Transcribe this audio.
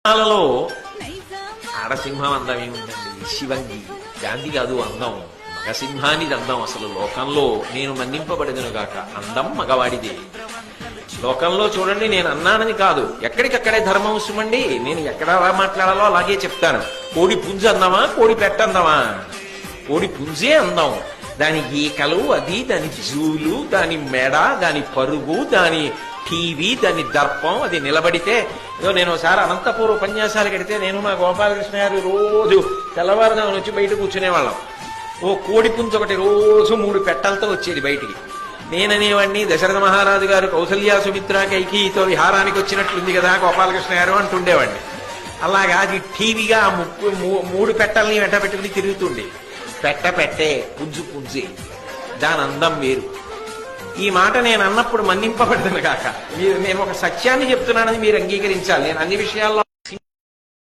లలో ఆడసింహం అందం ఏముందండి? శివంగి గాంధీ కాదు అందం, మగసింహానిది అందం. అసలు లోకంలో నేను మన్నింపబడదును గాక, అందం మగవాడిదే. లోకంలో చూడండి, నేను అన్నానని కాదు, ఎక్కడికక్కడే ధర్మం సుమండి. నేను ఎక్కడ ఎలా మాట్లాడాలో అలాగే చెప్తాను. కోడి పుంజు అందమా, కోడి పెట్ట అందమా? కోడి పుంజే అందం. దాని ఈకలు, అది దాని జూలు, దాని మెడ, దాని పరుగు, దాని టీవీ, దాని దర్పం, అది నిలబడితే. నేను ఒకసారి అనంతపూర్ ఉపన్యాసాలు కడితే నేను మా గోపాలకృష్ణ గారు రోజు తెల్లవారుదామని వచ్చి బయట కూర్చునేవాళ్ళం. ఓ కోడి పుంజు ఒకటి రోజు 3 పెట్టలతో వచ్చేది బయటికి. నేననేవాడిని, దశరథ మహారాజు గారు కౌసల్యా సుమిత్ర కైకేయితో విహారానికి వచ్చినట్లుంది కదా గోపాలకృష్ణ గారు అంటుండేవాడిని. అలాగా అది టీవీగా 3 పెట్టల్ని వెంట పెట్టుకుని తిరుగుతుండే. పెట్టే పుంజు పుంజే, దాని అందం వేరు. ఈ మాట నేను అన్నప్పుడు మన్నింపబడతాను కాక. నేను ఒక సత్యాన్ని చెప్తున్నానని మీరు అంగీకరించాలి. నేను అన్ని విషయాల్లో